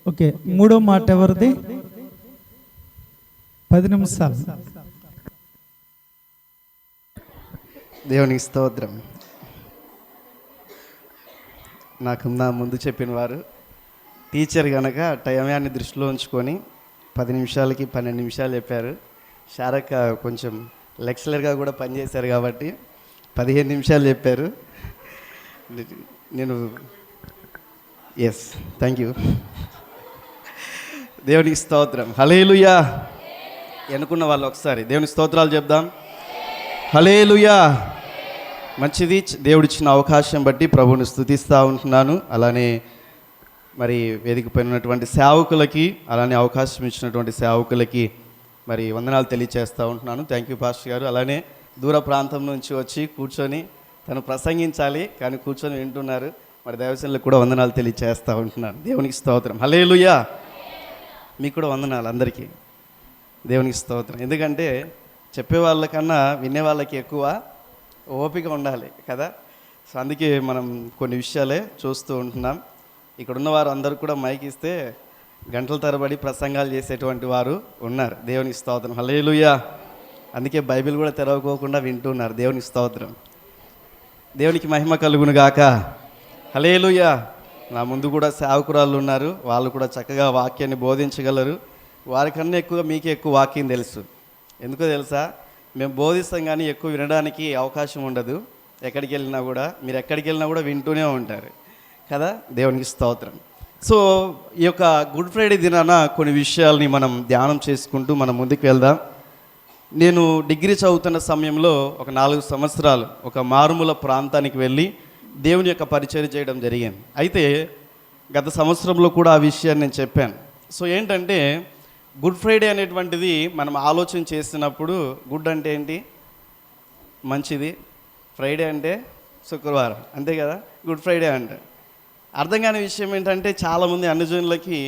Okay, మూడో మాట ఎవరిది? 10 నిమిషాలు. దేవునికి స్తోత్రం. నాకు నా ముందు చెప్పిన వారు టీచర్ కనుక టైమాన్ని దృష్టిలో ఉంచుకొని 10 నిమిషాలకి 12 నిమిషాలు చెప్పారు. శారక్క కొంచెం లెక్చరర్గా కూడా పనిచేశారు కాబట్టి 15 నిమిషాలు చెప్పారు. నేను థ్యాంక్ యూ. దేవునికి స్తోత్రం. హల్లెలూయా. అనుకున్న వాళ్ళు ఒకసారి దేవుని స్తోత్రాలు చెప్దాం. హల్లెలూయా. మంచిది, దేవుడిచ్చిన అవకాశం బట్టి ప్రభువుని స్తుతిస్తూ ఉంటున్నాను. అలానే మరి వేదిక పైన ఉన్నటువంటి సేవకులకి, అలానే అవకాశం ఇచ్చినటువంటి సేవకులకి మరి వందనాలు తెలియచేస్తూ ఉంటున్నాను. థ్యాంక్ యూ పాస్టర్ గారు. అలానే దూర ప్రాంతం నుంచి వచ్చి కూర్చొని తను ప్రసంగించాలి కానీ కూర్చొని వింటున్నారు. మరి దైవజనులకు కూడా వందనాలు తెలియచేస్తూ ఉంటున్నాను. దేవునికి స్తోత్రం. హల్లెలూయా. మీకు కూడా వందనాలు అందరికీ. దేవునికి స్తోత్రం. ఎందుకంటే చెప్పే వాళ్ళకన్నా వినే వాళ్ళకి ఎక్కువ ఓపిక ఉండాలి కదా. సో అందుకే మనం కొన్ని విషయాలే చూస్తూ ఉంటున్నాం. ఇక్కడ ఉన్న వారు అందరూ కూడా మైక్ ఇస్తే గంటల తరబడి ప్రసంగాలు చేసేటువంటి వారు ఉన్నారు. దేవునికి స్తోత్రం. హల్లెలూయా. అందుకే బైబిల్ కూడా తెరవకోకుండా వింటున్నారు. దేవునికి స్తోత్రం. దేవునికి మహిమ కలుగును గాక. హల్లెలూయా. నా ముందు కూడా సేవకురాళ్ళు ఉన్నారు. వాళ్ళు కూడా చక్కగా వాక్యాన్ని బోధించగలరు. వారికన్నా ఎక్కువగా మీకే ఎక్కువ వాక్యం తెలుసు. ఎందుకో తెలుసా? మేము బోధిస్తాం కానీ ఎక్కువ వినడానికి అవకాశం ఉండదు. ఎక్కడికి వెళ్ళినా కూడా మీరు ఎక్కడికి వెళ్ళినా కూడా వింటూనే ఉంటారు కదా. దేవునికి స్తోత్రం. సో ఈ యొక్క గుడ్ ఫ్రైడే దినాన కొన్ని విషయాల్ని మనం ధ్యానం చేసుకుంటూ మనం ముందుకు వెళ్దాం. నేను డిగ్రీ చదువుతున్న సమయంలో ఒక 4 సంవత్సరాలు ఒక మారుమూల ప్రాంతానికి వెళ్ళి దేవుని యొక్క పరిచయం చేయడం జరిగింది. అయితే గత సంవత్సరంలో కూడా ఆ విషయాన్ని నేను చెప్పాను. సో ఏంటంటే గుడ్ ఫ్రైడే అనేటువంటిది మనం ఆలోచన చేసినప్పుడు గుడ్ అంటే ఏంటి? మంచిది. ఫ్రైడే అంటే శుక్రవారం, అంతే కదా. గుడ్ ఫ్రైడే అంటే అర్థం కాని విషయం ఏంటంటే చాలామంది అన్యజనులకి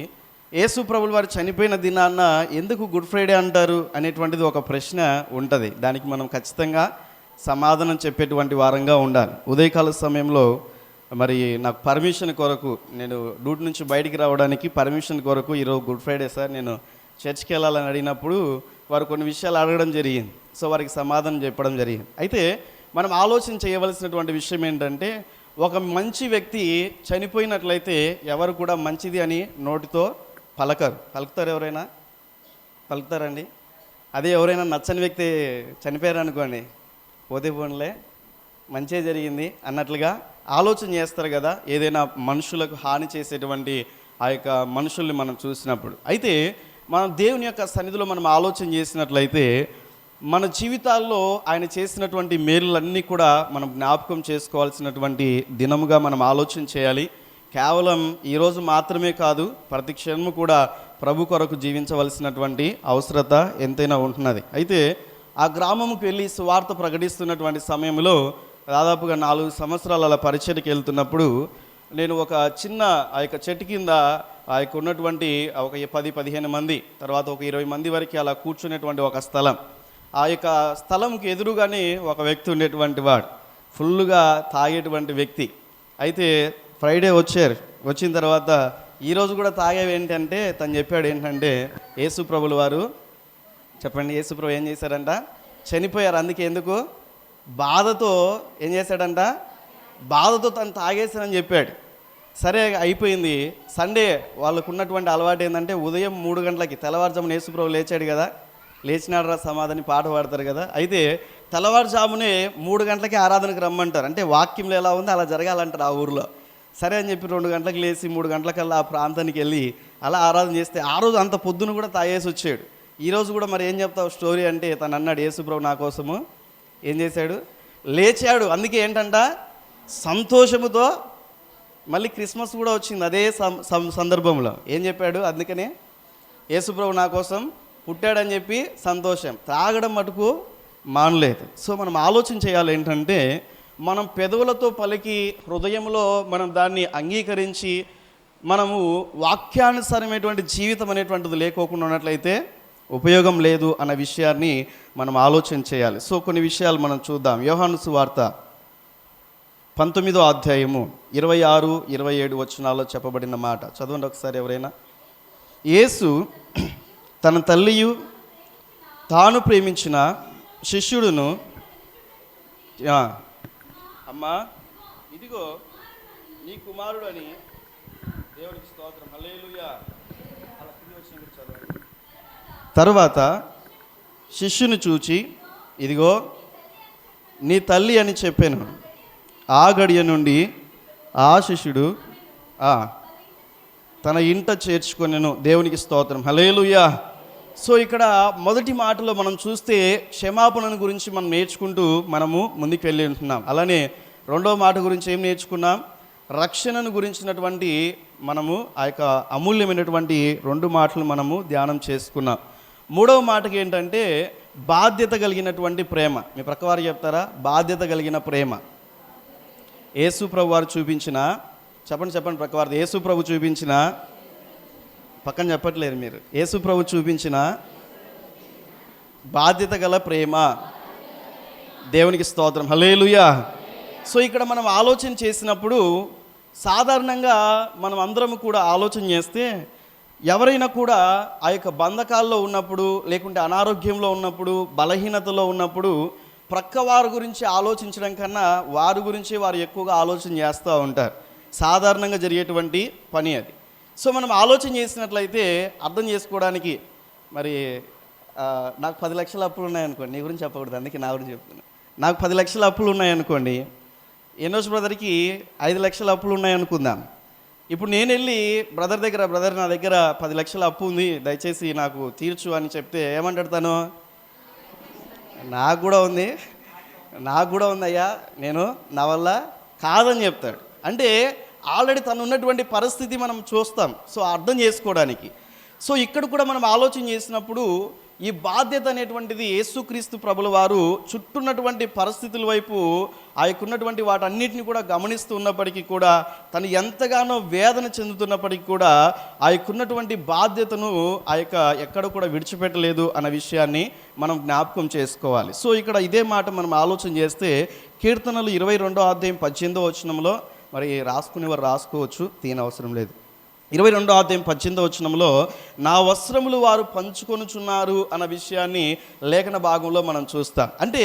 యేసు ప్రభుల వారు చనిపోయిన దినాన్న ఎందుకు గుడ్ ఫ్రైడే అంటారు అనేటువంటిది ఒక ప్రశ్న ఉంటుంది. దానికి మనం ఖచ్చితంగా సమాధానం చెప్పేటువంటి వారంగా ఉండాలి. ఉదయకాల సమయంలో మరి నాకు పర్మిషన్ కొరకు, నేను డ్యూటీ నుంచి బయటికి రావడానికి పర్మిషన్ కొరకు ఈరోజు గుడ్ ఫ్రైడే సార్ నేను చర్చ్కి వెళ్ళాలని అడిగినప్పుడు వారు కొన్ని విషయాలు అడగడం జరిగింది. సో వారికి సమాధానం చెప్పడం జరిగింది. అయితే మనం ఆలోచన చేయవలసినటువంటి విషయం ఏంటంటే ఒక మంచి వ్యక్తి చనిపోయినట్లయితే ఎవరు కూడా మంచిది అని నోటితో పలుకుతారు. ఎవరైనా పలుకుతారండి? అదే ఎవరైనా నచ్చని వ్యక్తి చనిపోయారు అనుకోండి, పోతే పోన్లే మంచే జరిగింది అన్నట్లుగా ఆలోచన చేస్తారు కదా, ఏదైనా మనుషులకు హాని చేసేటువంటి ఆ యొక్క మనుషుల్ని మనం చూసినప్పుడు. అయితే మనం దేవుని యొక్క సన్నిధిలో మనం ఆలోచన చేసినట్లయితే మన జీవితాల్లో ఆయన చేసినటువంటి మేలులన్నీ కూడా మనం జ్ఞాపకం చేసుకోవాల్సినటువంటి దినముగా మనం ఆలోచన చేయాలి. కేవలం ఈరోజు మాత్రమే కాదు, ప్రతి క్షణము కూడా ప్రభు కొరకు జీవించవలసినటువంటి అవసరత ఎంతైనా ఉంటున్నది. అయితే ఆ గ్రామంకి వెళ్ళి సువార్త ప్రకటిస్తున్నటువంటి సమయంలో దాదాపుగా 4 సంవత్సరాల అలా పరిచయకి వెళ్తున్నప్పుడు నేను ఒక చిన్న ఆ యొక్క చెట్టు కింద ఆ యొక్క ఉన్నటువంటి ఒక 10-15 మంది, తర్వాత ఒక 20 మంది వరకు అలా కూర్చునేటువంటి ఒక స్థలం, ఆ యొక్క స్థలంకి ఎదురుగానే ఒక వ్యక్తి ఉండేటువంటి వాడు, ఫుల్గా తాగేటువంటి వ్యక్తి. అయితే ఫ్రైడే వచ్చిన తర్వాత ఈరోజు కూడా తాగేవి ఏంటంటే తను చెప్పాడు ఏంటంటే యేసు ప్రభుల వారు, చెప్పండి, యేసు ప్రభు ఏం చేశారంట? చనిపోయారు. అందుకే ఎందుకు బాధతో ఏం చేశాడంట? బాధతో తను తాగేశానని చెప్పాడు. సరే అయిపోయింది. సండే వాళ్ళకు ఉన్నటువంటి అలవాటు ఏంటంటే ఉదయం 3 గంటలకి తెల్లవారుజామున యేసు ప్రభు లేచాడు కదా, లేచినాడు రా సమాధిని పాట పాడతారు కదా. అయితే తెల్లవారుజామునే 3 గంటలకి ఆరాధనకు రమ్మంటారు. అంటే వాక్యంలో ఎలా ఉంది అలా జరగాలంటారు ఆ ఊరిలో. సరే అని చెప్పి 2 గంటలకు లేచి 3 గంటలకల్లా ఆ ప్రాంతానికి వెళ్ళి అలా ఆరాధన చేస్తే ఆ రోజు అంత పొద్దున కూడా తాగేసి వచ్చాడు. ఈరోజు కూడా మరి ఏం చెప్తావు స్టోరీ అంటే తను అన్నాడు, యేసు ప్రభు నా కోసము ఏం చేశాడు? లేచాడు. అందుకే ఏంటంట సంతోషముతో మళ్ళీ క్రిస్మస్ కూడా వచ్చింది అదే సందర్భంలో. ఏం చెప్పాడు? అందుకనే యేసు ప్రభు నా కోసం పుట్టాడని చెప్పి సంతోషం. తాగడం మటుకు మానలేదు. సో మనం ఆలోచన చేయాలి ఏంటంటే మనం పెదవులతో పలికి హృదయంలో మనం దాన్ని అంగీకరించి మనము వాక్యానుసారమైనటువంటి జీవితం అనేటువంటిది లేకోకుండా ఉన్నట్లయితే ఉపయోగం లేదు అన్న విషయాన్ని మనం ఆలోచన చేయాలి. సో కొన్ని విషయాలు మనం చూద్దాం. యోహాను సువార్త 19వ అధ్యాయము 26-27 వచనాల్లో చెప్పబడిన మాట చదవండి ఒకసారి ఎవరైనా. యేసు తన తల్లియు తాను ప్రేమించిన శిష్యుడును, అమ్మా ఇదిగో నీ కుమారుడు అని దేవుడికి స్తోత్రం, హల్లెలూయా. అలా కింది వచ్చిన కూడా చదవండి. తరువాత శిష్యుని చూచి ఇదిగో నీ తల్లి అని చెప్పాను. ఆ గడియ నుండి ఆ శిష్యుడు తన ఇంట చేర్చుకొనెను. దేవునికి స్తోత్రం, హల్లెలూయా. సో ఇక్కడ మొదటి మాటలో మనం చూస్తే క్షమాపణను గురించి మనం నేర్చుకుంటూ మనము ముందుకు వెళ్ళి ఉంటున్నాం. అలానే రెండవ మాట గురించి ఏం నేర్చుకున్నాం? రక్షణను గురించినటువంటి మనము ఆ యొక్క అమూల్యమైనటువంటి 2 మాటలు మనము ధ్యానం చేసుకున్నాం. మూడవ మాటకి ఏంటంటే బాధ్యత కలిగినటువంటి ప్రేమ. మీ ప్రక్కవారు చెప్తారా? బాధ్యత కలిగిన ప్రేమ. యేసు ప్రభు వారు చూపించిన, చెప్పండి ప్రక్కవారు, యేసు ప్రభు చూపించిన, పక్కన చెప్పట్లేదు మీరు, యేసు ప్రభు చూపించిన బాధ్యత గల ప్రేమ. దేవునికి స్తోత్రం, హల్లెలూయా. సో ఇక్కడ మనం ఆలోచన చేసినప్పుడు సాధారణంగా మనం అందరం కూడా ఆలోచన చేస్తే ఎవరైనా కూడా ఆ యొక్క బంధకాల్లో ఉన్నప్పుడు, లేకుంటే అనారోగ్యంలో ఉన్నప్పుడు, బలహీనతలో ఉన్నప్పుడు ప్రక్క వారి గురించి ఆలోచించడం కన్నా వారి గురించి వారు ఎక్కువగా ఆలోచన చేస్తూ ఉంటారు. సాధారణంగా జరిగేటువంటి పని అది. సో మనం ఆలోచన చేసినట్లయితే అర్థం చేసుకోవడానికి, మరి నాకు 10 లక్షల అప్పులు ఉన్నాయనుకోండి, నీ గురించి చెప్పకూడదు అందుకే నా గురించి చెప్తున్నాను. నాకు 10 లక్షల అప్పులు ఉన్నాయనుకోండి, ఎన్నోస్ బ్రదర్కి 5 లక్షల అప్పులు ఉన్నాయనుకుందాం. ఇప్పుడు నేను వెళ్ళి బ్రదర్ నా దగ్గర 10 లక్షల అప్పు ఉంది, దయచేసి నాకు తీర్చు అని చెప్తే ఏమంటాడు తను? నాకు కూడా ఉంది అయ్యా, నేను నా వల్ల కాదని చెప్తాడు. అంటే ఆల్రెడీ తను ఉన్నటువంటి పరిస్థితి మనం చూస్తాం. సో అర్థం చేసుకోవడానికి. సో ఇక్కడ కూడా మనం ఆలోచన చేసినప్పుడు ఈ బాధ్యత అనేటువంటిది యేసుక్రీస్తు ప్రభుల వారు చుట్టూన్నటువంటి పరిస్థితుల వైపు ఆయనకున్నటువంటి వాటన్నిటిని కూడా గమనిస్తూ ఉన్నప్పటికీ కూడా తను ఎంతగానో వేదన చెందుతున్నప్పటికీ కూడా ఆయనకున్నటువంటి బాధ్యతను ఆ యొక్క ఎక్కడ కూడా విడిచిపెట్టలేదు అన్న విషయాన్ని మనం జ్ఞాపకం చేసుకోవాలి. సో ఇక్కడ ఇదే మాట మనం ఆలోచన చేస్తే కీర్తనలు 22వ అధ్యాయం 18వ వచనంలో, మరి రాసుకునేవారు రాసుకోవచ్చు, తీయనవసరం లేదు. 22వ అధ్యాయం 18వ వచనంలో నా వస్త్రములు వారు పంచుకొనుచున్నారు అన్న విషయాన్ని లేఖన భాగంలో మనం చూస్తాం. అంటే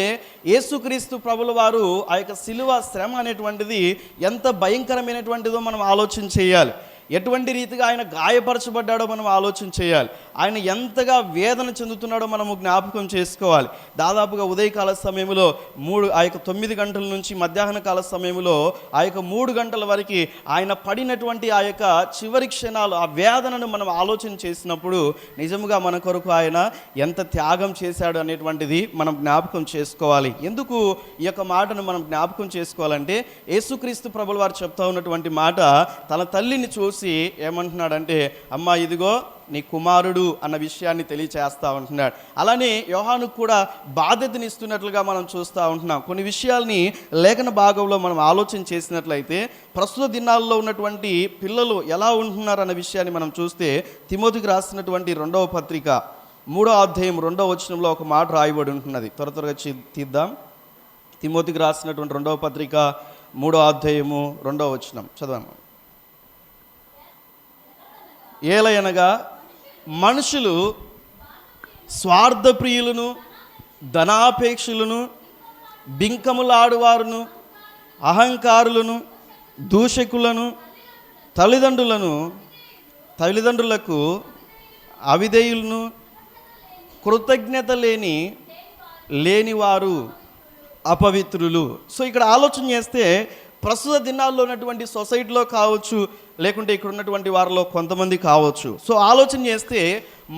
యేసుక్రీస్తు ప్రభుల వారు ఆ యొక్క శిలువ శ్రమ అనేటువంటిది ఎంత భయంకరమైనటువంటిదో మనం ఆలోచన చేయాలి. ఎటువంటి రీతిగా ఆయన గాయపరచబడ్డాడో మనం ఆలోచన చేయాలి. ఆయన ఎంతగా వేదన చెందుతున్నాడో మనము జ్ఞాపకం చేసుకోవాలి. దాదాపుగా ఉదయకాల సమయంలో 9 గంటల నుంచి మధ్యాహ్న కాల సమయంలో ఆ యొక్క 3 గంటల వరకు ఆయన పడినటువంటి ఆ యొక్క చివరి క్షణాలు, ఆ వేదనను మనం ఆలోచన చేసినప్పుడు నిజంగా మన కొరకు ఆయన ఎంత త్యాగం చేశాడు అనేటువంటిది మనం జ్ఞాపకం చేసుకోవాలి. ఎందుకు ఈ యొక్క మాటను మనం జ్ఞాపకం చేసుకోవాలంటే యేసుక్రీస్తు ప్రభుల వారు చెప్తా ఉన్నటువంటి మాట తన తల్లిని చూసి ఏమంటున్నాడంటే, అమ్మా ఇదిగో నీ కుమారుడు అన్న విషయాన్ని తెలియచేస్తూ ఉంటున్నాడు. అలానే యోహానుకు కూడా బాధ్యతని ఇస్తున్నట్లుగా మనం చూస్తూ ఉంటున్నాం. కొన్ని విషయాల్ని లేఖన భాగంలో మనం ఆలోచన చేసినట్లయితే ప్రస్తుత దినాల్లో ఉన్నటువంటి పిల్లలు ఎలా ఉంటున్నారు అన్న విషయాన్ని మనం చూస్తే తిమోతికి రాసినటువంటి 2వ పత్రిక 3వ అధ్యాయం 2వ వచనంలో ఒక మాట రాయబడి ఉంటున్నది. త్వరగా తీద్దాం. తిమోతికి రాసినటువంటి 2వ పత్రిక 3వ అధ్యాయము 2వ వచనం చదవండి. ఏలయనగా మనుషులు స్వార్థప్రియులను, ధనాపేక్షులను, బింకములాడువారును, అహంకారులను, దూషకులను, తల్లిదండ్రులకు అవిధేయులను, కృతజ్ఞత లేనివారు, అపవిత్రులు. సో ఇక్కడ ఆలోచన చేస్తే ప్రస్తుత దినాల్లో ఉన్నటువంటి సొసైటీలో కావచ్చు, లేకుంటే ఇక్కడ ఉన్నటువంటి వారిలో కొంతమంది కావచ్చు. సో ఆలోచన చేస్తే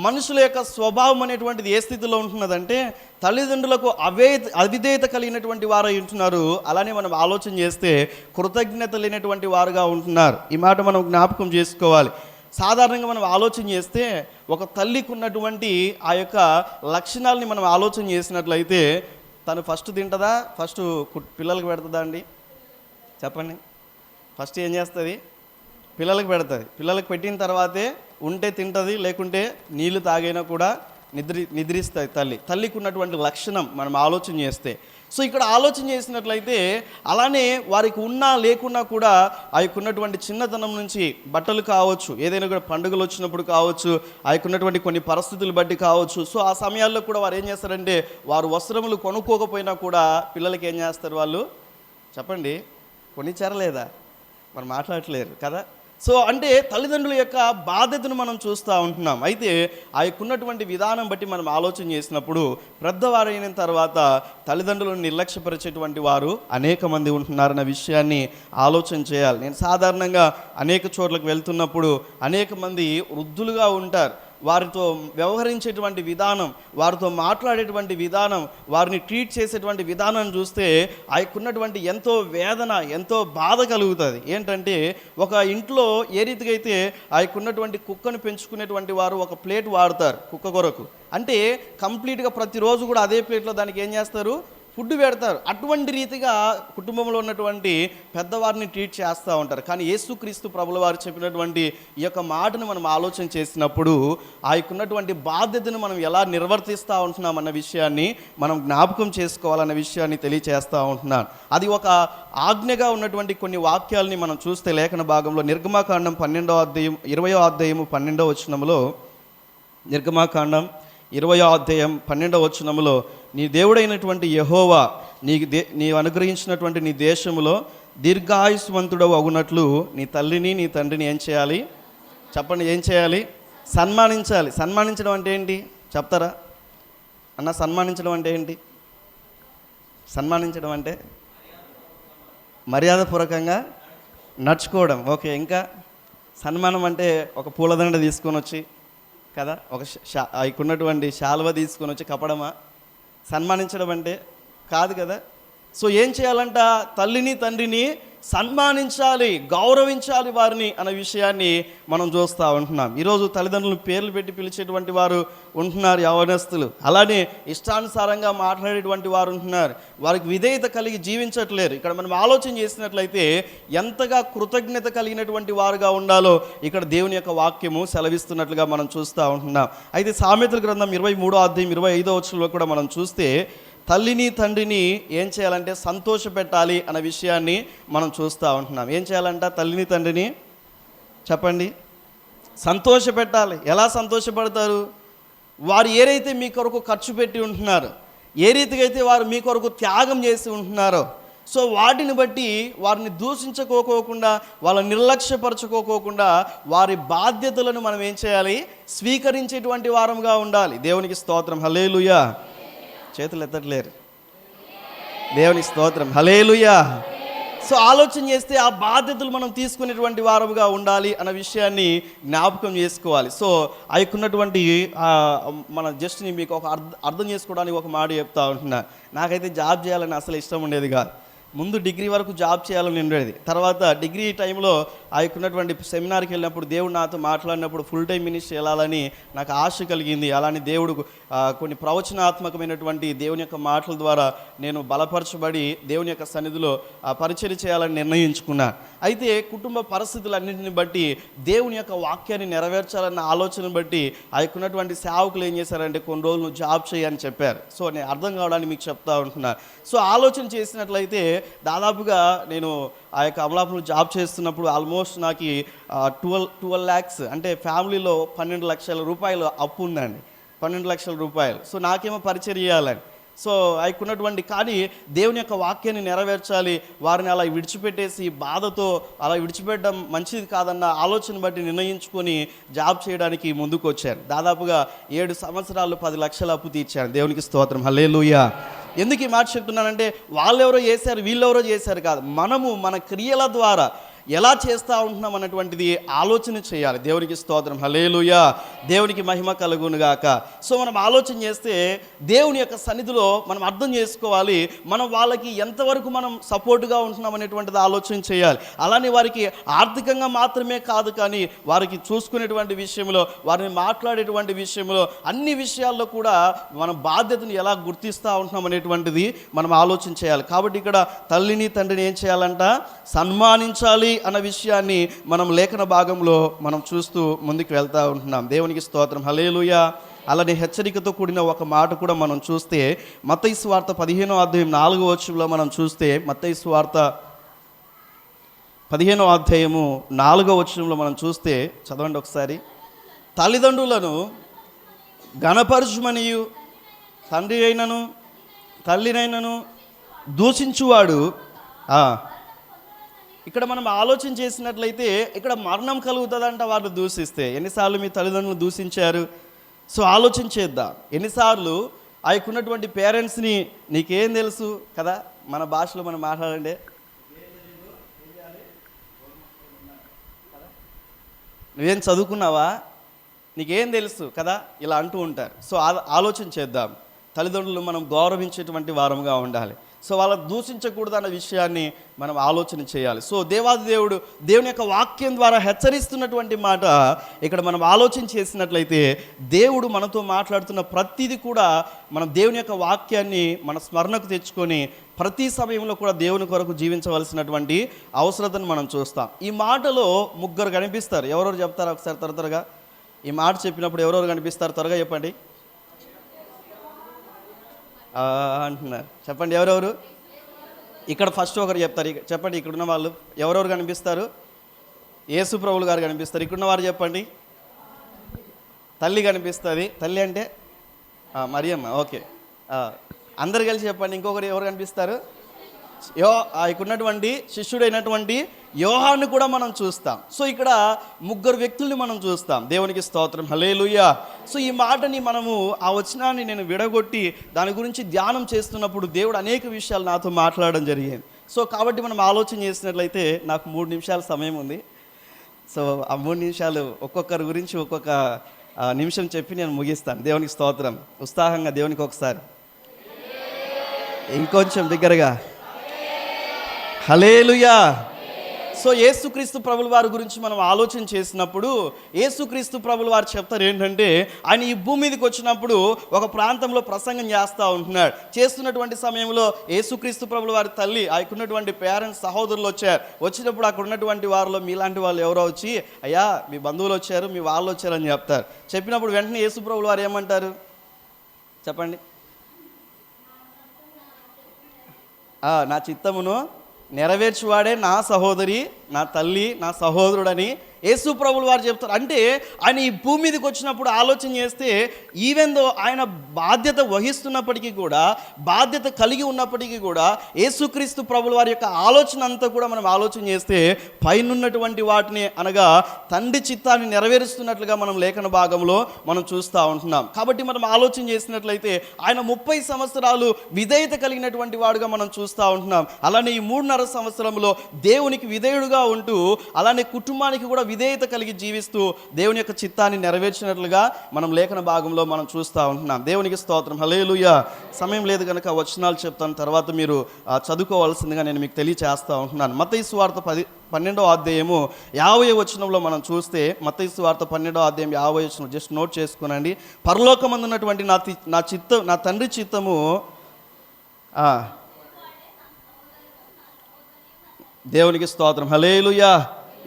మనుషుల యొక్క స్వభావం అనేటువంటిది ఏ స్థితిలో ఉంటున్నదంటే తల్లిదండ్రులకు అవిధేయత కలిగినటువంటి వారు ఉంటున్నారు. అలానే మనం ఆలోచన చేస్తే కృతజ్ఞత లేనటువంటి వారుగా ఉంటున్నారు. ఈ మాట మనం జ్ఞాపకం చేసుకోవాలి. సాధారణంగా మనం ఆలోచన చేస్తే ఒక తల్లికి ఉన్నటువంటి ఆ యొక్క లక్షణాలని మనం ఆలోచన చేసినట్లయితే తను ఫస్ట్ తింటుందా, ఫస్ట్ పిల్లలకు పెడుతుందా అండి? చెప్పండి. ఫస్ట్ ఏం చేస్తుంది? పిల్లలకు పెడుతుంది. పిల్లలకు పెట్టిన తర్వాతే ఉంటే తింటుంది, లేకుంటే నీళ్లు తాగైనా కూడా నిద్రిస్తాయి తల్లికి ఉన్నటువంటి లక్షణం మనం ఆలోచన చేస్తే. సో ఇక్కడ ఆలోచన చేసినట్లయితే అలానే వారికి ఉన్నా లేకున్నా కూడా ఆ యొక్క ఉన్నటువంటి చిన్నతనం నుంచి బట్టలు కావచ్చు, ఏదైనా కూడా పండుగలు వచ్చినప్పుడు కావచ్చు, ఆ యొక్క ఉన్నటువంటి కొన్ని పరిస్థితులు బట్టి కావచ్చు. సో ఆ సమయాల్లో కూడా వారు ఏం చేస్తారంటే వారు వస్త్రములు కొనుక్కోకపోయినా కూడా పిల్లలకి ఏం చేస్తారు వాళ్ళు చెప్పండి, కొనిచ్చారా లేదా? మరి మాట్లాడట్లేరు కదా. సో అంటే తల్లిదండ్రుల యొక్క బాధ్యతను మనం చూస్తూ ఉంటున్నాం. అయితే ఆ యొక్క ఉన్నటువంటి విధానం బట్టి మనం ఆలోచన చేసినప్పుడు పెద్దవారైన తర్వాత తల్లిదండ్రులను నిర్లక్ష్యపరిచేటువంటి వారు అనేక మంది ఉంటున్నారన్న విషయాన్ని ఆలోచన చేయాలి. నేను సాధారణంగా అనేక చోట్లకు వెళ్తున్నప్పుడు అనేక మంది వృద్ధులుగా ఉంటారు. వారితో వ్యవహరించేటువంటి విధానం, వారితో మాట్లాడేటువంటి విధానం, వారిని ట్రీట్ చేసేటువంటి విధానం చూస్తే ఆ ఉన్నటువంటి ఎంతో వేదన, ఎంతో బాధ కలుగుతుంది. ఏంటంటే ఒక ఇంట్లో ఏ రీతిగా అయితే ఆ ఉన్నటువంటి కుక్కను పెంచుకునేటువంటి వారు ఒక ప్లేట్ వాడతారు కుక్క కొరకు, అంటే కంప్లీట్గా ప్రతిరోజు కూడా అదే ప్లేట్లో దానికి ఏం చేస్తారు, ఫుడ్ పెడతారు. అటువంటి రీతిగా కుటుంబంలో ఉన్నటువంటి పెద్దవారిని ట్రీట్ చేస్తూ ఉంటారు. కానీ యేసుక్రీస్తు ప్రభుల వారు చెప్పినటువంటి ఈ యొక్క మాటను మనం ఆలోచన చేసినప్పుడు ఆ యొక్క ఉన్నటువంటి బాధ్యతను మనం ఎలా నిర్వర్తిస్తూ ఉంటున్నాం అన్న విషయాన్ని మనం జ్ఞాపకం చేసుకోవాలన్న విషయాన్ని తెలియచేస్తూ ఉంటున్నాను. అది ఒక ఆజ్ఞగా ఉన్నటువంటి కొన్ని వాక్యాలని మనం చూస్తే లేఖన భాగంలో నిర్గమాకాండం 20వ అధ్యాయము 12వ వచనంలో, నిర్గమాకాండం 20వ అధ్యాయం 12వ వచనంలో, నీ దేవుడైనటువంటి యెహోవా నీవు అనుగ్రహించినటువంటి నీ దేశంలో దీర్ఘాయుష్మంతుడవు అగునట్లు నీ తల్లిని నీ తండ్రిని ఏం చేయాలి చెప్పండి, ఏం చేయాలి? సన్మానించాలి. సన్మానించడం అంటే ఏంటి చెప్తారా అన్న? సన్మానించడం అంటే ఏంటి? సన్మానించడం అంటే మర్యాదపూర్వకంగా నడుచుకోవడం. ఓకే, ఇంకా సన్మానం అంటే ఒక పూలదండ తీసుకొని వచ్చి కదా, ఒక ఉన్నటువంటి శాలువ తీసుకొని వచ్చి కప్పడమా? సన్మానించడం అంటే కాదు కదా. సో ఏం చేయాలంట? తల్లిని తండ్రిని సన్మానించాలి, గౌరవించాలి వారిని అన్న విషయాన్ని మనం చూస్తూ ఉంటున్నాం. ఈరోజు తల్లిదండ్రులు పేర్లు పెట్టి పిలిచేటువంటి వారు ఉంటున్నారు, యవనస్తులు. అలానే ఇష్టానుసారంగా మాట్లాడేటువంటి వారు ఉంటున్నారు, వారికి విధేయత కలిగి జీవించట్లేరు. ఇక్కడ మనం ఆలోచన చేసినట్లయితే ఎంతగా కృతజ్ఞత కలిగినటువంటి వారుగా ఉండాలో ఇక్కడ దేవుని యొక్క వాక్యము సెలవిస్తున్నట్లుగా మనం చూస్తూ ఉంటున్నాం. అయితే సామెతల గ్రంథం 23వ అధ్యాయం 25వ వచనంలో కూడా మనం చూస్తే తల్లిని తండ్రిని ఏం చేయాలంటే సంతోష పెట్టాలి అన్న విషయాన్ని మనం చూస్తూ ఉంటున్నాం. ఏం చేయాలంట? తల్లిని తండ్రిని చెప్పండి, సంతోష పెట్టాలి. ఎలా సంతోషపడతారు? వారు ఏదైతే మీ కొరకు ఖర్చు పెట్టి ఉంటున్నారో, ఏ రీతిగా అయితే వారు మీ కొరకు త్యాగం చేసి ఉంటున్నారో, సో వాటిని బట్టి వారిని దూషించుకోకుండా, వాళ్ళని నిర్లక్ష్యపరచుకోకుండా వారి బాధ్యతలను మనం ఏం చేయాలి? స్వీకరించేటువంటి వారంగా ఉండాలి. దేవునికి స్తోత్రం, హల్లెలూయా. చేతులు ఎత్తట్లేరు, దేవునికి స్తోత్రం, హల్లెలూయా. సో ఆలోచన చేస్తే ఆ బాధ్యతలు మనం తీసుకునేటువంటి వారముగా ఉండాలి అన్న విషయాన్ని జ్ఞాపకం చేసుకోవాలి. సో ఆ ఉన్నటువంటి మన జస్ట్ని మీకు ఒక అర్థం చేసుకోవడానికి ఒక మాట చెప్తా ఉంటున్నా. నాకైతే జాబ్ చేయాలని అసలు ఇష్టం ఉండేది కాదు. ముందు డిగ్రీ వరకు జాబ్ చేయాలని ఉండేది. తర్వాత డిగ్రీ టైంలో ఆ ఉన్నటువంటి సెమినార్కి వెళ్ళినప్పుడు దేవుడు నాతో మాట్లాడినప్పుడు ఫుల్ టైం మినిస్ట్రీ వెళ్ళాలని నాకు ఆశ కలిగింది. అలానే దేవుడు కొన్ని ప్రవచనాత్మకమైనటువంటి దేవుని యొక్క మాటల ద్వారా నేను బలపరచబడి దేవుని యొక్క సన్నిధిలో పరిచర్య చేయాలని నిర్ణయించుకున్నాను. అయితే కుటుంబ పరిస్థితులన్నింటిని బట్టి దేవుని యొక్క వాక్యాన్ని నెరవేర్చాలన్న ఆలోచన బట్టి ఆ ఉన్నటువంటి సేవకులు ఏం చేశారంటే కొన్ని రోజులు నువ్వు జాబ్ చేయని చెప్పారు. సో నేను అర్థం కావడానికి మీకు చెప్తా ఉంటున్నాను. సో ఆలోచన చేసినట్లయితే దాదాపుగా నేను ఆ యొక్క అమలాపురంలో జాబ్ చేస్తున్నప్పుడు ఆల్మోస్ట్ నాకు 12 lakhs అంటే ఫ్యామిలీలో 12 లక్షల రూపాయలు అప్పు ఉందండి, 12 లక్షల రూపాయలు. సో నాకేమో పరిచయం చేయాలని, సో అయికున్నటువంటి కానీ దేవుని యొక్క వాక్యాన్ని నెరవేర్చాలి, వారిని అలా విడిచిపెట్టేసి బాధతో అలా విడిచిపెట్టడం మంచిది కాదన్న ఆలోచన బట్టి నిర్ణయించుకొని జాబ్ చేయడానికి ముందుకు వచ్చాను. దాదాపుగా 7 సంవత్సరాలు 10 లక్షల అప్పు తీర్చాను. దేవునికి స్తోత్రం, హల్లెలూయా. ఎందుకు ఈ మాట చెప్తున్నానంటే వాళ్ళెవరో చేశారు వీళ్ళెవరో చేశారు కాదు, మనము మన క్రియల ద్వారా ఎలా చేస్తూ ఉంటున్నాం అన్నటువంటిది ఆలోచన చేయాలి. దేవునికి స్తోత్రం, హల్లెలూయా. దేవునికి మహిమ కలుగునుగాక. సో మనం ఆలోచన చేస్తే దేవుని యొక్క సన్నిధిలో మనం అర్థం చేసుకోవాలి, మనం వాళ్ళకి ఎంతవరకు మనం సపోర్టుగా ఉంటున్నాం అనేటువంటిది ఆలోచన చేయాలి. అలానే వారికి ఆర్థికంగా మాత్రమే కాదు, కానీ వారికి చూసుకునేటువంటి విషయంలో, వారిని మాట్లాడేటువంటి విషయంలో, అన్ని విషయాల్లో కూడా మన బాధ్యతను ఎలా గుర్తిస్తూ ఉంటున్నాం అనేటువంటిది మనం ఆలోచన చేయాలి. కాబట్టి ఇక్కడ తల్లిని తండ్రిని ఏం చేయాలంట? సన్మానించాలి అన్న విషయాన్ని మనం లేఖన భాగంలో మనం చూస్తూ ముందుకు వెళ్తూ ఉంటున్నాం. దేవునికి స్తోత్రం, హల్లెలూయా. అలానే హెచ్చరికతో కూడిన ఒక మాట కూడా మనం చూస్తే మత్తయి సువార్త 15వ అధ్యాయం 4వ వచనంలో మనం చూస్తే మత్తయి సువార్త 15వ అధ్యాయము 4వ వచనంలో మనం చూస్తే చదవండి ఒకసారి. తల్లిదండ్రులను ఘనపరచుమనియు తండ్రి అయినను తల్లినైనను దూషించువాడు. ఇక్కడ మనం ఆలోచన చేసినట్లయితే ఇక్కడ మరణం కలుగుతుందంట వాళ్ళు దూషిస్తే. ఎన్నిసార్లు మీ తల్లిదండ్రులు దూషించారు? సో ఆలోచన చేద్దాం. ఎన్నిసార్లు ఆయనకున్నటువంటి పేరెంట్స్ని నీకేం తెలుసు కదా, మన భాషలో మనం మాట్లాడండి, నువ్వేం చదువుకున్నావా, నీకేం తెలుసు కదా, ఇలా అంటూ ఉంటారు. సో ఆలోచన చేద్దాం. తల్లిదండ్రులు మనం గౌరవించేటువంటి వారముగా ఉండాలి. సో వాళ్ళ దూషించకూడదు అన్న విషయాన్ని మనం ఆలోచన చేయాలి. సో దేవాది దేవుడు దేవుని యొక్క వాక్యం ద్వారా హెచ్చరిస్తున్నటువంటి మాట ఇక్కడ మనం ఆలోచన చేసినట్లయితే దేవుడు మనతో మాట్లాడుతున్న ప్రతిదీ కూడా మనం దేవుని యొక్క వాక్యాన్ని మన స్మరణకు తెచ్చుకొని ప్రతి సమయంలో కూడా దేవుని కొరకు జీవించవలసినటువంటి అవసరతను మనం చూస్తాం. ఈ మాటలో ముగ్గురు కనిపిస్తారు. ఎవరెవరు చెప్తారు ఒకసారి త్వరగా? ఈ మాట చెప్పినప్పుడు ఎవరెవరు కనిపిస్తారు? త్వరగా చెప్పండి. అంటున్నారు, చెప్పండి ఎవరెవరు? ఇక్కడ ఫస్ట్ ఒకరు చెప్తారు. చెప్పండి, ఇక్కడున్న వాళ్ళు ఎవరెవరు కనిపిస్తారు? యేసు ప్రభువులు గారు కనిపిస్తారు. ఇక్కడున్న వారు చెప్పండి. తల్లి కనిపిస్తుంది. తల్లి అంటే మరియమ్మ. ఓకే, అందరు కలిసి చెప్పండి. ఇంకొకరు ఎవరు కనిపిస్తారు? ఇక్కడున్నటువంటి శిష్యుడైనటువంటి యోహాను కూడా మనం చూస్తాం. సో ఇక్కడ ముగ్గురు వ్యక్తుల్ని మనం చూస్తాం. దేవునికి స్తోత్రం, హల్లెలూయా. సో ఈ మాటని మనము ఆ వచనాన్ని నేను విడగొట్టి దాని గురించి ధ్యానం చేస్తున్నప్పుడు దేవుడు అనేక విషయాలు నాతో మాట్లాడడం జరిగింది. సో కాబట్టి మనం ఆలోచన చేసినట్లయితే నాకు 3 నిమిషాల సమయం ఉంది. సో ఆ 3 నిమిషాలు ఒక్కొక్కరి గురించి ఒక్కొక్క నిమిషం చెప్పి నేను ముగిస్తాను. దేవునికి స్తోత్రం. ఉత్సాహంగా దేవునికి ఒకసారి ఇంకొంచెం బిగ్గరగా హల్లెలూయా. సో యేసుక్రీస్తు ప్రభుల వారి గురించి మనం ఆలోచన చేసినప్పుడు యేసుక్రీస్తు ప్రభుల వారు చెప్తారు ఏంటంటే, ఆయన ఈ భూమి మీదకి వచ్చినప్పుడు ఒక ప్రాంతంలో ప్రసంగం చేస్తూ ఉంటున్నాడు. చేస్తున్నటువంటి సమయంలో యేసుక్రీస్తు ప్రభుల వారి తల్లి, ఆయనకున్నటువంటి పేరెంట్స్, సహోదరులు వచ్చినప్పుడు అక్కడ ఉన్నటువంటి వారిలో మీలాంటి వాళ్ళు ఎవరో వచ్చి, అయ్యా మీ బంధువులు వచ్చారు, మీ వాళ్ళు వచ్చారని చెప్తారు. చెప్పినప్పుడు వెంటనే యేసు ప్రభుల వారు ఏమంటారు చెప్పండి? నా చిత్తమును నెరవేర్చువాడే నా సహోదరి, నా తల్లి, నా సహోదరుడని యేసు ప్రభులు వారు చెప్తారు. అంటే ఆయన ఈ భూమి మీదకి వచ్చినప్పుడు ఆలోచన చేస్తే ఈవెన్ దో ఆయన బాధ్యత వహిస్తున్నప్పటికీ కూడా, బాధ్యత కలిగి ఉన్నప్పటికీ కూడా యేసుక్రీస్తు ప్రభుల వారి యొక్క ఆలోచన అంతా కూడా మనం ఆలోచన చేస్తే పైనున్నటువంటి వాటిని అనగా తండ్రి చిత్తాన్ని నెరవేరుస్తున్నట్లుగా మనం లేఖన భాగంలో మనం చూస్తూ ఉంటున్నాం. కాబట్టి మనం ఆలోచన చేసినట్లయితే ఆయన 30 సంవత్సరాలు విధేయత కలిగినటువంటి వాడుగా మనం చూస్తూ ఉంటున్నాం. అలానే ఈ 3.5 సంవత్సరంలో దేవునికి విధేయుడుగా ఉంటూ, అలానే కుటుంబానికి కూడా విధేయత కలిగి జీవిస్తూ దేవుని యొక్క చిత్తాన్ని నెరవేర్చినట్లుగా మనం లేఖన భాగంలో మనం చూస్తూ ఉంటున్నాం. దేవునికి స్తోత్రం, హల్లెలూయా. సమయం లేదు కనుక వచనాలు చెప్తాను, తర్వాత మీరు చదువుకోవాల్సిందిగా నేను మీకు తెలియచేస్తూ ఉంటున్నాను. మత్తయి సువార్త 12వ అధ్యాయము 50వ వచనంలో మనం చూస్తే, మత్తయి సువార్త 12వ అధ్యాయం 50వ వచనం జస్ట్ నోట్ చేసుకునండి. పరలోకమందున్నటువంటి నా తండ్రి చిత్తము దేవునికి స్తోత్రం, హల్లెలూయా.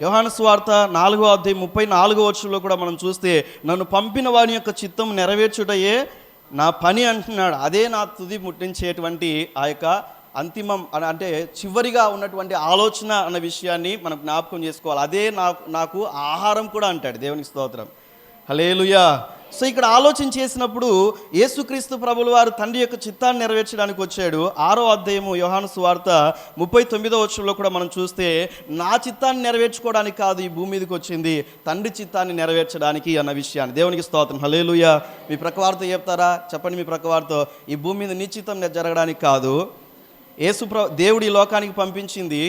యోహాను సువార్త 4వ అధ్యాయం 34వ వచనంలో కూడా మనం చూస్తే, నన్ను పంపిన వాని యొక్క చిత్తం నెరవేర్చుటయే నా పని అంటున్నాడు. అదే నా తుది ముట్టించేటువంటి ఆ యొక్క అంతిమం అంటే చివరిగా ఉన్నటువంటి ఆలోచన అన్న విషయాన్ని మనం జ్ఞాపకం చేసుకోవాలి. అదే నాకు ఆహారం కూడా అంటాడు. దేవునికి స్తోత్రం, హల్లెలూయా. సో ఇక్కడ ఆలోచన చేసినప్పుడు యేసుక్రీస్తు ప్రభుల వారు తండ్రి యొక్క చిత్తాన్ని నెరవేర్చడానికి వచ్చాడు. 6వ అధ్యాయము యోహాను సువార్త 39వ వచనంలో కూడా మనం చూస్తే, నా చిత్తాన్ని నెరవేర్చుకోవడానికి కాదు ఈ భూమి మీదకి వచ్చింది, తండ్రి చిత్తాన్ని నెరవేర్చడానికి అన్న విషయాన్ని. దేవునికి స్తోత్రం, హల్లెలూయా. మీ ప్రక్కవారితో చెప్తారా? చెప్పండి మీ ప్రక్కవారితో. ఈ భూమి మీద నీ చిత్తం జరగడానికి కాదు, దేవుడు ఈ లోకానికి పంపించింది.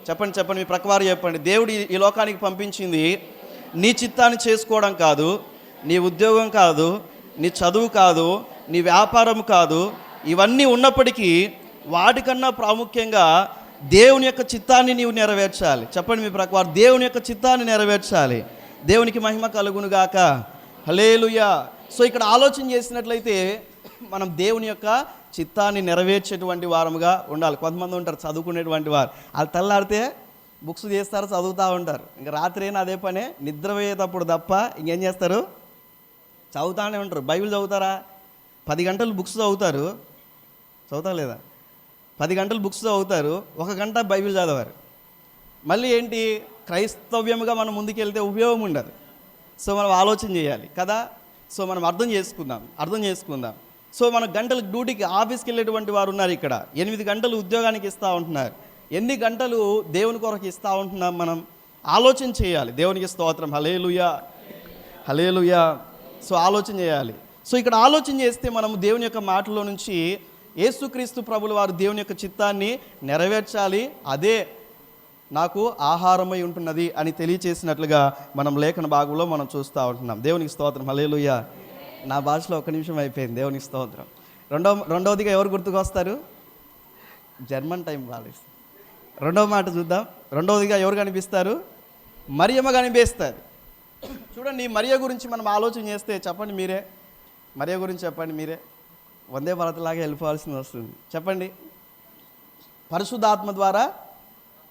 చెప్పండి మీ ప్రక్కవారు చెప్పండి. దేవుడు ఈ లోకానికి పంపించింది నీ చిత్తాన్ని చేసుకోవడం కాదు, నీ ఉద్యోగం కాదు, నీ చదువు కాదు, నీ వ్యాపారం కాదు. ఇవన్నీ ఉన్నప్పటికీ వాటికన్నా ప్రాముఖ్యంగా దేవుని యొక్క చిత్తాన్ని నీవు నెరవేర్చాలి. చెప్పండి మీ ప్రకారం, దేవుని యొక్క చిత్తాన్ని నెరవేర్చాలి. దేవునికి మహిమ కలుగును గాక, హల్లెలూయా. సో ఇక్కడ ఆలోచన చేసినట్లయితే మనం దేవుని యొక్క చిత్తాన్ని నెరవేర్చేటువంటి వారముగా ఉండాలి. కొంతమంది ఉంటారు చదువుకునేటువంటి వారు, వాళ్ళు తెల్లాడితే బుక్స్ చేస్తారు, చదువుతూ ఉంటారు. ఇంకా రాత్రి అయినా అదే పనే, నిద్రపోయేటప్పుడు తప్ప ఇంకేం చేస్తారు? చదువుతానే ఉంటారు. బైబిల్ చదువుతారా? 10 గంటలు బుక్స్ చదువుతారు, చదువుతా లేదా? 10 గంటలు బుక్స్ చదువుతారు, 1 గంట బైబిల్ చదవారు. మళ్ళీ ఏంటి, క్రైస్తవ్యముగా మనం ముందుకెళ్తే ఉపయోగం ఉండదు. సో మనం ఆలోచన చేయాలి కదా. సో మనం అర్థం చేసుకుందాం. సో మన గంటలు డ్యూటీకి ఆఫీస్కి వెళ్ళేటువంటి వారు ఉన్నారు. ఇక్కడ 8 గంటలు ఉద్యోగానికి ఇస్తూ ఉంటున్నారు. ఎన్ని గంటలు దేవుని కొరకు ఇస్తూ ఉంటున్నాం? మనం ఆలోచన చేయాలి. దేవునికి స్తోత్రం. హల్లెలూయా, హల్లెలూయా. సో ఆలోచన చేయాలి. సో ఇక్కడ ఆలోచన చేస్తే మనం దేవుని యొక్క మాటలో నుంచి యేసుక్రీస్తు ప్రభుల వారు దేవుని యొక్క చిత్తాన్ని నెరవేర్చాలి, అదే నాకు ఆహారమై ఉంటున్నది అని తెలియచేసినట్లుగా మనం లేఖన భాగంలో మనం చూస్తూ ఉంటున్నాం. దేవునికి స్తోత్రం. హల్లెలూయా. నా భాషలో 1 నిమిషం అయిపోయింది. దేవునికి స్తోత్రం. రెండవదిగా ఎవరు గుర్తుకు వస్తారు? జర్మన్ టైం బాగా. రెండవ మాట చూద్దాం. రెండవదిగా ఎవరు కనిపిస్తారు? మరియమ్మ కనిపిస్తుంది. చూడండి, మరియ గురించి మనం ఆలోచన చేస్తే చెప్పండి మీరే, మరియ గురించి చెప్పండి మీరే. వందే భారత్లాగా వెళ్ళిపోవాల్సింది వస్తుంది. చెప్పండి. పరిశుద్ధాత్మ ద్వారా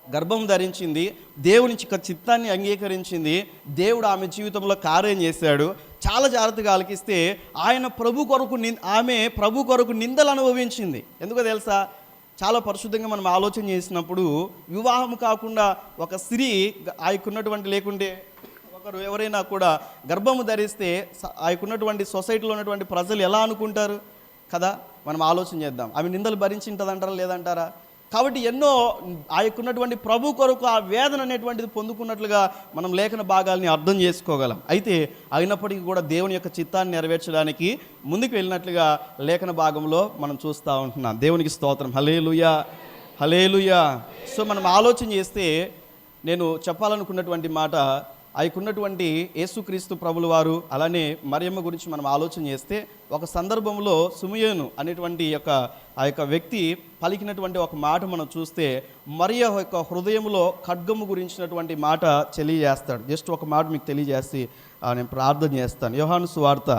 గర్భం ధరించింది, దేవుని చిత్తాన్ని అంగీకరించింది, దేవుడు ఆమె జీవితంలో కార్యం చేశాడు. చాలా జాగ్రత్తగా ఆలకిస్తే ఆమె ప్రభు కొరకు నిందలు అనుభవించింది. ఎందుకో తెలుసా? చాలా పరిశుద్ధంగా మనం ఆలోచన చేసినప్పుడు వివాహం కాకుండా ఒక స్త్రీ ఆయనకున్నటువంటి, లేకుంటే ఒకరు ఎవరైనా కూడా గర్భము ధరిస్తే ఆయనకున్నటువంటి సొసైటీలో ఉన్నటువంటి ప్రజలు ఎలా అనుకుంటారు కదా. మనం ఆలోచన చేద్దాం. ఆమె నిందలు భరించి ఉంటుందంటారా లేదంటారా? కాబట్టి ఎన్నో ఆయనకున్నటువంటి ప్రభు కొరకు ఆ వేదన అనేటువంటిది పొందుకున్నట్లుగా మనం లేఖన భాగాల్ని అర్థం చేసుకోగలం. అయితే అయినప్పటికీ కూడా దేవుని యొక్క చిత్తాన్ని నెరవేర్చడానికి ముందుకు వెళ్ళినట్లుగా లేఖన భాగంలో మనం చూస్తూ ఉంటున్నాం. దేవునికి స్తోత్రం. హల్లెలూయా, హల్లెలూయా. సో మనం ఆలోచన చేస్తే నేను చెప్పాలనుకున్నటువంటి మాట, ఆయనకున్నటువంటి యేసుక్రీస్తు ప్రభుల వారు అలానే మరియమ్మ గురించి మనం ఆలోచన చేస్తే ఒక సందర్భంలో సిమియోను అనేటువంటి ఆ యొక్క వ్యక్తి పలికినటువంటి ఒక మాట మనం చూస్తే మరియ యొక్క హృదయంలో ఖడ్గము గురించినటువంటి మాట తెలియజేస్తాడు. జస్ట్ ఒక మాట మీకు తెలియజేసి నేను ప్రార్థన చేస్తాను. యోహాను సువార్త,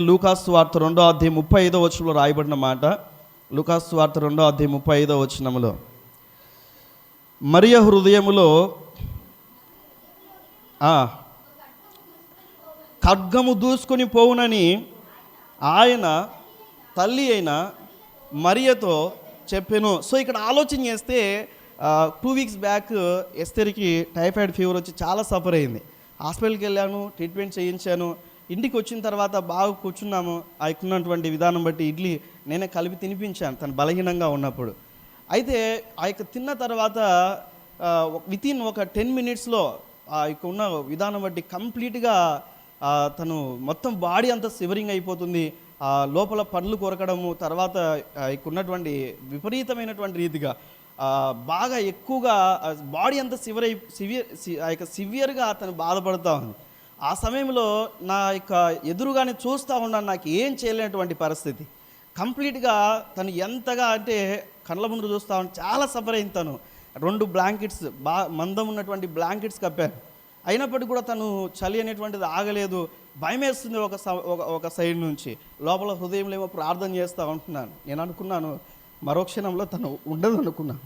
లూకాసు సువార్త 2వ అధ్యాయం 35వ వచనంలో రాయబడిన మాట. లూకాసు సువార్త 2వ అధ్యాయం 35వ వచనంలో, మరియ హృదయములో ఖడ్గము దూసుకొని పోవునని ఆయన తల్లి అయిన మరియతో చెప్పెను. సో ఇక్కడ ఆలోచన చేస్తే 2 వీక్స్ బ్యాక్ ఎస్తేర్కి టైఫాయిడ్ ఫీవర్ వచ్చి చాలా సఫర్ అయింది. హాస్పిటల్కి వెళ్ళాను, ట్రీట్మెంట్ చేయించాను. ఇంటికి వచ్చిన తర్వాత బాగా కూర్చున్నాము. ఆయనకున్నటువంటి విధానం బట్టి ఇడ్లీ నేనే కలిపి తినిపించాను తను బలహీనంగా ఉన్నప్పుడు. అయితే ఆ యొక్క తిన్న తర్వాత వితిన్ ఒక 10 మినిట్స్లో ఇక ఉన్న విధానం బట్టి కంప్లీట్గా తను మొత్తం బాడీ అంతా సివరింగ్ అయిపోతుంది. లోపల పండ్లు కొరకడము, తర్వాత ఇక ఉన్నటువంటి విపరీతమైనటువంటి రీతిగా బాగా ఎక్కువగా బాడీ అంతా సివియర్గా అతను బాధపడుతూ ఉంది. ఆ సమయంలో నా యొక్క ఎదురుగానే చూస్తూ ఉన్నాను, నాకు ఏం చేయలేనటువంటి పరిస్థితి. కంప్లీట్గా తను ఎంతగా అంటే కళ్ళ ముందు చూస్తూ ఉన్నాను, చాలా సఫర్ అయింది. తను 2 బ్లాంకెట్స్ మందం ఉన్నటువంటి బ్లాంకెట్స్ కప్పారు. అయినప్పటికీ కూడా తను చలి అనేటువంటిది ఆగలేదు. భయం వేస్తుంది ఒక సైడ్ నుంచి. లోపల హృదయంలో ఏమో ప్రార్థన చేస్తూ ఉంటున్నాను. నేను అనుకున్నాను మరో క్షణంలో తను ఉండదు అనుకున్నాను.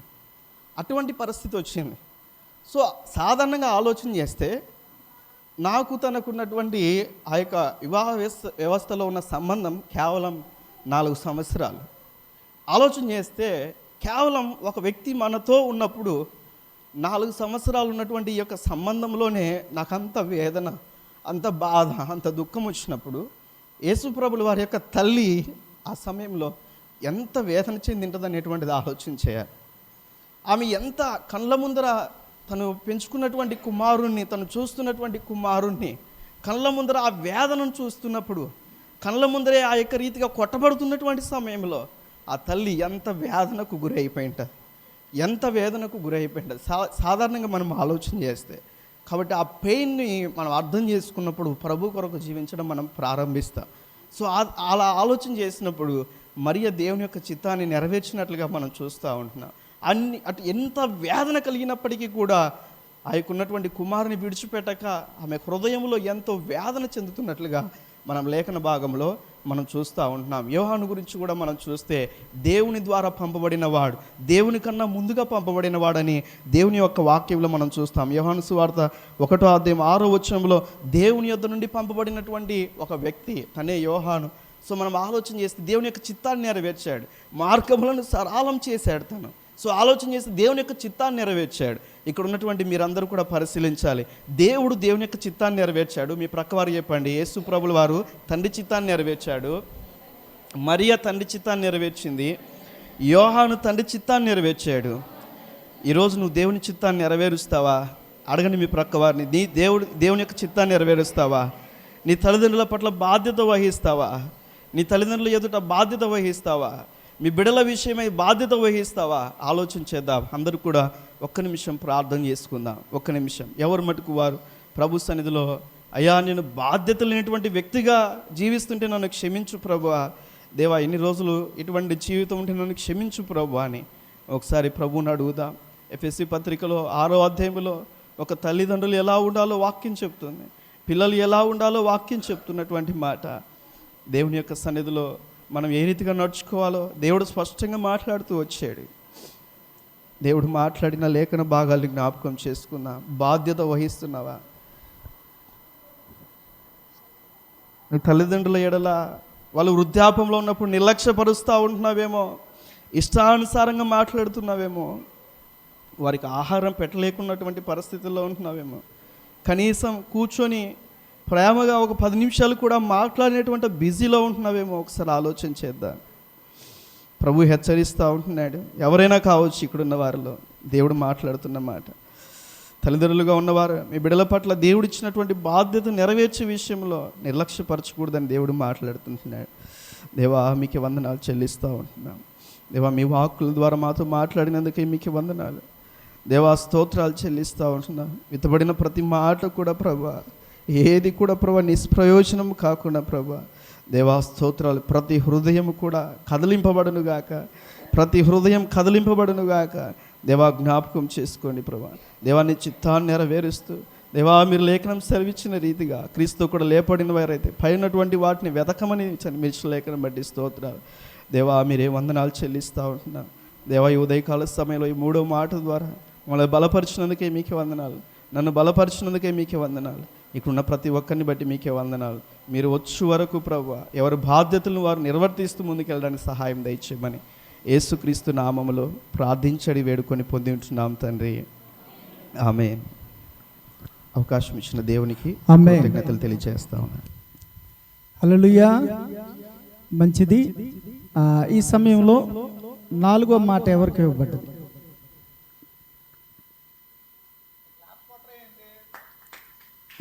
అటువంటి పరిస్థితి వచ్చింది. సో సాధారణంగా ఆలోచన చేస్తే నాకు తనకున్నటువంటి ఆ యొక్క వివాహ వ్యవస్థలో ఉన్న సంబంధం కేవలం 4 సంవత్సరాలు. ఆలోచన చేస్తే కేవలం ఒక వ్యక్తి మనతో ఉన్నప్పుడు 4 సంవత్సరాలు ఉన్నటువంటి ఈ యొక్క సంబంధంలోనే నాకు అంత వేదన, అంత బాధ, అంత దుఃఖం వచ్చినప్పుడు యేసుప్రభుల వారి యొక్క తల్లి ఆ సమయంలో ఎంత వేదన చెందింటుంది అనేటువంటిది ఆలోచన చేయాలి. ఆమె ఎంత కళ్ళ ముందర తను పెంచుకున్నటువంటి కుమారుణ్ణి, తను చూస్తున్నటువంటి కుమారుణ్ణి కళ్ళ ముందర ఆ వేదనను చూస్తున్నప్పుడు, కళ్ళ ముందరే ఆ యొక్క రీతిగా కొట్టబడుతున్నటువంటి సమయంలో ఆ తల్లి ఎంత వేదనకు గురైపోయి ఉంటుంది, ఎంత వేదనకు గురైపోయి ఉంటుంది సాధారణంగా మనం ఆలోచన చేస్తే. కాబట్టి ఆ పెయిన్ని మనం అర్థం చేసుకున్నప్పుడు ప్రభు కొరకు జీవించడం మనం ప్రారంభిస్తాం. సో అలా ఆలోచన చేసినప్పుడు మరియ దేవుని యొక్క చిత్తాన్ని నెరవేర్చినట్లుగా మనం చూస్తూ ఉంటున్నాం. అటు ఎంత వేదన కలిగినప్పటికీ కూడా ఆయనకున్నటువంటి కుమారుని విడిచిపెట్టక ఆమె హృదయంలో ఎంతో వేదన చెందుతున్నట్లుగా మనం లేఖన భాగంలో మనం చూస్తూ ఉంటున్నాం. యోహాను గురించి కూడా మనం చూస్తే దేవుని ద్వారా పంపబడిన వాడు, దేవుని కన్నా ముందుగా పంపబడిన వాడని దేవుని యొక్క వాక్యంలో మనం చూస్తాం. యోహాను సువార్త 1వ అధ్యాయం 6వ వచనంలో దేవుని యొద్ద నుండి పంపబడినటువంటి ఒక వ్యక్తి తనే యోహాను. సో మనం ఆలోచన చేస్తే దేవుని యొక్క చిత్తాన్ని నెరవేర్చాడు, మార్గములను సరళం చేశాడు తను. సో ఆలోచన చేస్తే దేవుని యొక్క చిత్తాన్ని నెరవేర్చాడు. ఇక్కడ ఉన్నటువంటి మీరందరూ కూడా పరిశీలించాలి. దేవుని యొక్క చిత్తాన్ని నెరవేర్చాడు. మీ ప్రక్కవారు చెప్పండి, యేసు ప్రభుల వారు తండ్రి చిత్తాన్ని నెరవేర్చాడు, మరియా తండ్రి చిత్తాన్ని నెరవేర్చింది, యోహాను తండ్రి చిత్తాన్ని నెరవేర్చాడు. ఈరోజు నువ్వు దేవుని చిత్తాన్ని నెరవేరుస్తావా? అడగండి మీ ప్రక్కవారిని. దేవుని యొక్క చిత్తాన్ని నెరవేరుస్తావా? నీ తల్లిదండ్రుల పట్ల బాధ్యత వహిస్తావా? నీ తల్లిదండ్రుల ఎదుట బాధ్యత వహిస్తావా? మీ బిడ్డల విషయమై బాధ్యత వహిస్తావా? ఆలోచన చేద్దాం. అందరూ కూడా ఒక్క నిమిషం ప్రార్థన చేసుకుందాం. ఒక్క నిమిషం ఎవరు మటుకు వారు ప్రభు సన్నిధిలో, అయ్యా నేను బాధ్యత లేనటువంటి వ్యక్తిగా జీవిస్తుంటే నన్ను క్షమించు ప్రభువా, దేవా ఎన్ని రోజులు ఇటువంటి జీవితం ఉంటే నన్ను క్షమించు ప్రభు అని ఒకసారి ప్రభువుని అడుగుదాం. ఎఫెసీ పత్రికలో 6వ అధ్యాయంలో ఒక తల్లిదండ్రులు ఎలా ఉండాలో వాక్యం చెప్తుంది, పిల్లలు ఎలా ఉండాలో వాక్యం చెప్తున్నటువంటి మాట. దేవుని యొక్క సన్నిధిలో మనం ఏ రీతిగా నడుచుకోవాలో దేవుడు స్పష్టంగా మాట్లాడుతూ వచ్చాడు. దేవుడు మాట్లాడిన లేఖన భాగాల్ని జ్ఞాపకం చేసుకున్నా. బాధ్యత వహిస్తున్నావా? నీ తల్లిదండ్రుల ఎడల వాళ్ళు వృద్ధాపంలో ఉన్నప్పుడు నిర్లక్ష్యపరుస్తూ ఉంటున్నావేమో, ఇష్టానుసారంగా మాట్లాడుతున్నావేమో, వారికి ఆహారం పెట్టలేకున్నటువంటి పరిస్థితుల్లో ఉంటున్నావేమో, కనీసం కూర్చొని ప్రేమగా ఒక 10 నిమిషాలు కూడా మాట్లాడినటువంటి బిజీలో ఉంటున్నావేమో. ఒకసారి ఆలోచన చేద్దాం. ప్రభు హెచ్చరిస్తూ ఉంటున్నాడు. ఎవరైనా కావచ్చు ఇక్కడున్న వారిలో దేవుడు మాట్లాడుతున్న మాట. తల్లిదండ్రులుగా ఉన్నవారు మీ బిడ్డల పట్ల దేవుడు ఇచ్చినటువంటి బాధ్యత నెరవేర్చే విషయంలో నిర్లక్ష్యపరచకూడదని దేవుడు మాట్లాడుతుంటున్నాడు. దేవా మీకు వందనాలు చెల్లిస్తూ ఉంటున్నాం. దేవా మీ వాక్కుల ద్వారా మాతో మాట్లాడినందుకే మీకు వందనాలు. దేవా స్తోత్రాలు చెల్లిస్తూ ఉంటున్నాం. విత్తబడిన ప్రతి మాట కూడా ప్రభా, ఏది కూడా ప్రభా నిష్ప్రయోజనం కాకుండా ప్రభా, దేవా స్తోత్రాలు. ప్రతి హృదయం కూడా కదిలింపబడునుగాక, ప్రతి హృదయం కదిలింపబడునుగాక. దేవా జ్ఞాపకం చేసుకోండి ప్రభా. దేవాన్ని చిత్తాన్ని నెరవేరుస్తూ, దేవా మీరు లేఖనం సెలవిచ్చిన రీతిగా క్రీస్తు కూడా లేపడిన వారైతే పైనటువంటి వాటిని వెతకమని మీరు లేఖనం బట్టి స్తోత్రాలు. దేవా మీరే వందనాలు చెల్లిస్తూ ఉంటున్నాం. దేవా ఈ ఉదయకాల సమయంలో ఈ 3వ మాట ద్వారా మమ్మల్ని బలపరిచినందుకే మీకే వందనాలు, నన్ను బలపరిచినందుకే మీకే వందనాలు. ఇక్కడున్న ప్రతి ఒక్కరిని బట్టి మీకే వందనాలు. మీరు వచ్చే వరకు ప్రభువా ఎవరి బాధ్యతలను వారు నిర్వర్తిస్తూ ముందుకెళ్ళడానికి సహాయం దయచేయమని యేసుక్రీస్తు నామములో ప్రార్థించడి వేడుకొని పొంది ఉంటున్నాం తండ్రి. ఆమేన్. అవకాశం ఇచ్చిన దేవునికి కృతజ్ఞతలు తెలియజేస్తా ఉన్నాను. హల్లెలూయా. మంచిది. ఈ సమయంలో 4వ మాట ఎవరికి ఇవ్వబడ్డది?